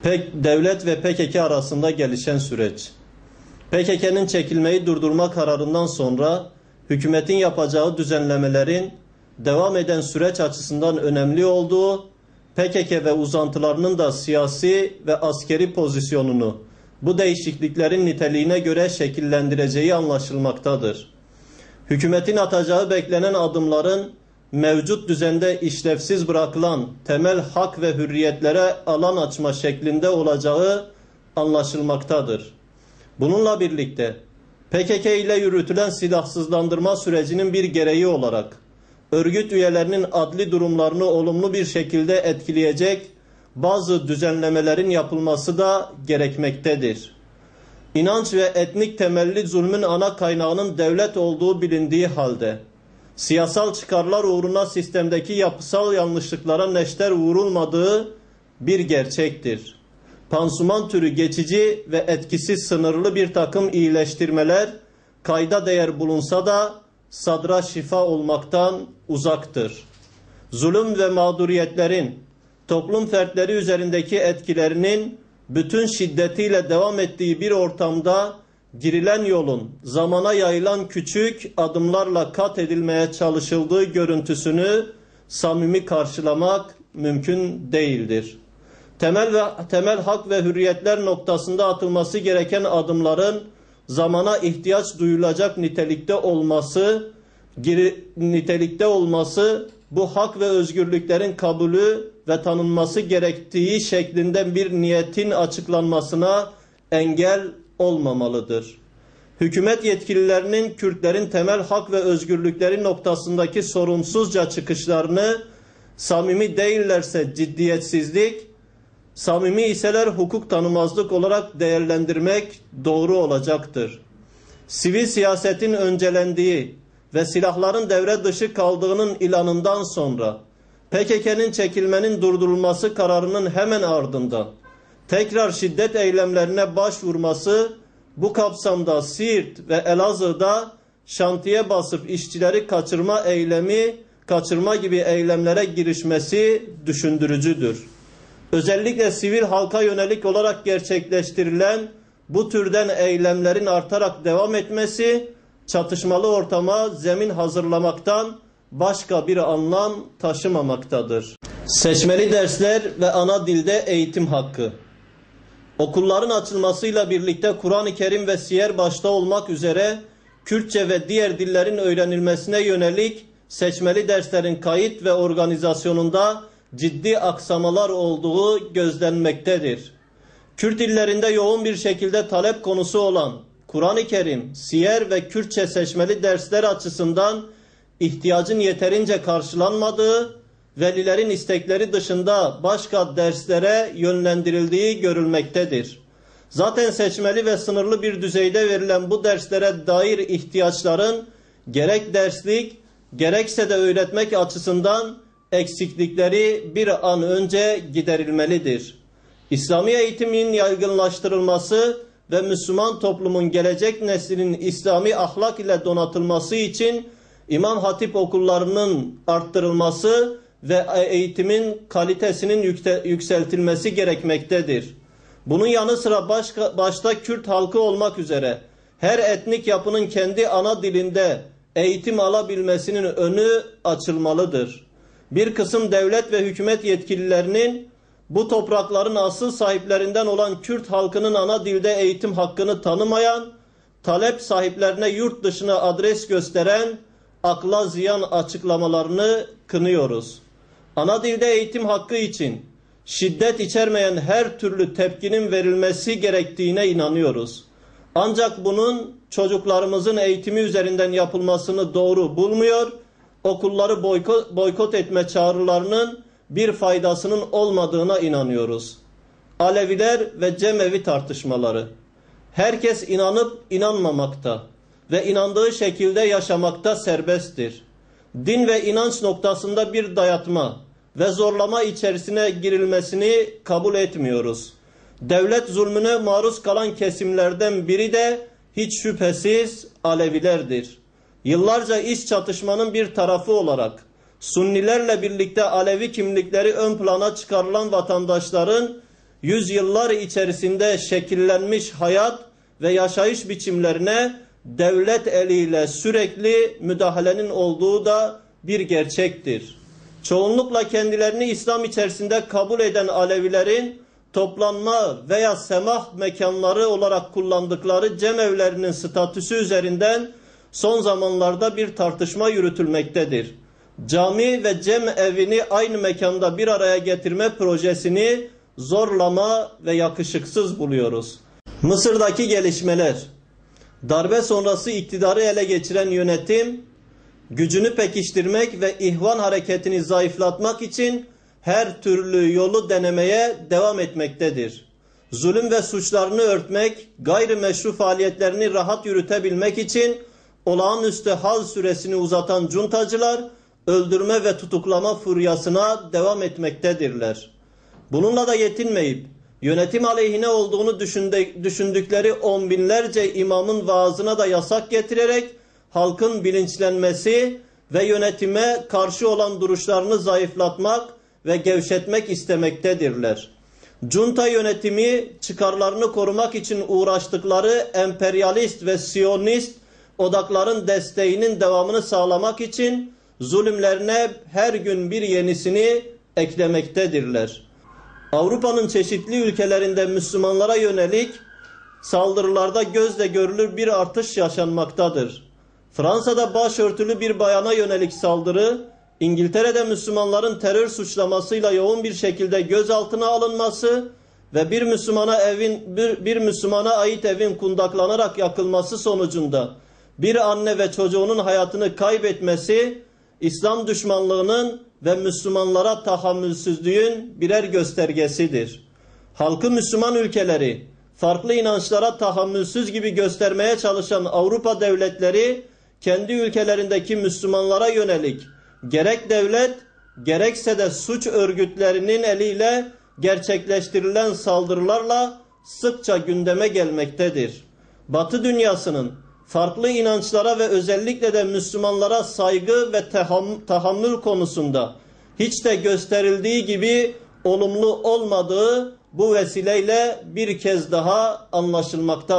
Devlet ve PKK arasında gelişen süreç. PKK'nın çekilmeyi durdurma kararından sonra hükümetin yapacağı düzenlemelerin devam eden süreç açısından önemli olduğu, PKK ve uzantılarının da siyasi ve askeri pozisyonunu bu değişikliklerin niteliğine göre şekillendireceği anlaşılmaktadır. Hükümetin atacağı beklenen adımların mevcut düzende işlevsiz bırakılan temel hak ve hürriyetlere alan açma şeklinde olacağı anlaşılmaktadır. Bununla birlikte PKK ile yürütülen silahsızlandırma sürecinin bir gereği olarak örgüt üyelerinin adli durumlarını olumlu bir şekilde etkileyecek bazı düzenlemelerin yapılması da gerekmektedir. İnanç ve etnik temelli zulmün ana kaynağının devlet olduğu bilindiği halde siyasal çıkarlar uğruna sistemdeki yapısal yanlışlıklara neşter vurulmadığı bir gerçektir. Pansuman türü geçici ve etkisiz sınırlı bir takım iyileştirmeler kayda değer bulunsa da sadra şifa olmaktan uzaktır. Zulüm ve mağduriyetlerin toplum fertleri üzerindeki etkilerinin bütün şiddetiyle devam ettiği bir ortamda girilen yolun zamana yayılan küçük adımlarla kat edilmeye çalışıldığı görüntüsünü samimi karşılamak mümkün değildir. Temel hak ve hürriyetler noktasında atılması gereken adımların zamana ihtiyaç duyulacak nitelikte olması bu hak ve özgürlüklerin kabulü ve tanınması gerektiği şeklinde bir niyetin açıklanmasına engel olmamalıdır. Hükümet yetkililerinin Kürtlerin temel hak ve özgürlükleri noktasındaki sorumsuzca çıkışlarını samimi değillerse ciddiyetsizlik, samimi iseler hukuk tanımazlık olarak değerlendirmek doğru olacaktır. Sivil siyasetin öncelendiği ve silahların devre dışı kaldığının ilanından sonra PKK'nın çekilmenin durdurulması kararının hemen ardından tekrar şiddet eylemlerine başvurması, bu kapsamda Siirt ve Elazığ'da şantiye basıp işçileri kaçırma gibi eylemlere girişmesi düşündürücüdür. Özellikle sivil halka yönelik olarak gerçekleştirilen bu türden eylemlerin artarak devam etmesi, çatışmalı ortama zemin hazırlamaktan başka bir anlam taşımamaktadır. Seçmeli dersler ve ana dilde eğitim hakkı. Okulların açılmasıyla birlikte Kur'an-ı Kerim ve siyer başta olmak üzere Kürtçe ve diğer dillerin öğrenilmesine yönelik seçmeli derslerin kayıt ve organizasyonunda ciddi aksamalar olduğu gözlenmektedir. Kürt illerinde yoğun bir şekilde talep konusu olan Kur'an-ı Kerim, siyer ve Kürtçe seçmeli dersler açısından ihtiyacın yeterince karşılanmadığı, velilerin istekleri dışında başka derslere yönlendirildiği görülmektedir. Zaten seçmeli ve sınırlı bir düzeyde verilen bu derslere dair ihtiyaçların gerek derslik gerekse de öğretmek açısından eksiklikleri bir an önce giderilmelidir. İslami eğitimin yaygınlaştırılması ve Müslüman toplumun gelecek neslinin İslami ahlak ile donatılması için İmam Hatip okullarının arttırılması ve eğitimin kalitesinin yükseltilmesi gerekmektedir. Bunun yanı sıra başta Kürt halkı olmak üzere her etnik yapının kendi ana dilinde eğitim alabilmesinin önü açılmalıdır. Bir kısım devlet ve hükümet yetkililerinin bu toprakların asıl sahiplerinden olan Kürt halkının ana dilde eğitim hakkını tanımayan, talep sahiplerine yurt dışına adres gösteren akla ziyan açıklamalarını kınıyoruz. Ana dilde eğitim hakkı için şiddet içermeyen her türlü tepkinin verilmesi gerektiğine inanıyoruz. Ancak bunun çocuklarımızın eğitimi üzerinden yapılmasını doğru bulmuyor, okulları boykot etme çağrılarının bir faydasının olmadığına inanıyoruz. Aleviler ve Cemevi tartışmaları. Herkes inanıp inanmamakta ve inandığı şekilde yaşamakta serbesttir. Din ve inanç noktasında bir dayatma ve zorlama içerisine girilmesini kabul etmiyoruz. Devlet zulmüne maruz kalan kesimlerden biri de hiç şüphesiz Alevilerdir. Yıllarca iç çatışmanın bir tarafı olarak Sunnilerle birlikte Alevi kimlikleri ön plana çıkarılan vatandaşların yüzyıllar içerisinde şekillenmiş hayat ve yaşayış biçimlerine devlet eliyle sürekli müdahalenin olduğu da bir gerçektir. Çoğunlukla kendilerini İslam içerisinde kabul eden Alevilerin toplanma veya semah mekanları olarak kullandıkları cemevlerinin statüsü üzerinden son zamanlarda bir tartışma yürütülmektedir. Cami ve cemevini aynı mekanda bir araya getirme projesini zorlama ve yakışıksız buluyoruz. Mısır'daki gelişmeler. Darbe sonrası iktidarı ele geçiren yönetim, gücünü pekiştirmek ve İhvan hareketini zayıflatmak için her türlü yolu denemeye devam etmektedir. Zulüm ve suçlarını örtmek, gayrimeşru faaliyetlerini rahat yürütebilmek için olağanüstü hal süresini uzatan cuntacılar, öldürme ve tutuklama furyasına devam etmektedirler. Bununla da yetinmeyip, yönetim aleyhine olduğunu düşündükleri on binlerce imamın vaazına da yasak getirerek, halkın bilinçlenmesi ve yönetime karşı olan duruşlarını zayıflatmak ve gevşetmek istemektedirler. Junta yönetimi çıkarlarını korumak için uğraştıkları emperyalist ve siyonist odakların desteğinin devamını sağlamak için zulümlerine her gün bir yenisini eklemektedirler. Avrupa'nın çeşitli ülkelerinde Müslümanlara yönelik saldırılarda gözle görülür bir artış yaşanmaktadır. Fransa'da başörtülü bir bayana yönelik saldırı, İngiltere'de Müslümanların terör suçlamasıyla yoğun bir şekilde gözaltına alınması ve bir Müslümana ait evin kundaklanarak yakılması sonucunda bir anne ve çocuğunun hayatını kaybetmesi, İslam düşmanlığının ve Müslümanlara tahammülsüzlüğün birer göstergesidir. Halkı Müslüman ülkeleri, farklı inançlara tahammülsüz gibi göstermeye çalışan Avrupa devletleri, kendi ülkelerindeki Müslümanlara yönelik gerek devlet, gerekse de suç örgütlerinin eliyle gerçekleştirilen saldırılarla sıkça gündeme gelmektedir. Batı dünyasının farklı inançlara ve özellikle de Müslümanlara saygı ve tahammül konusunda hiç de gösterildiği gibi olumlu olmadığı bu vesileyle bir kez daha anlaşılmaktadır.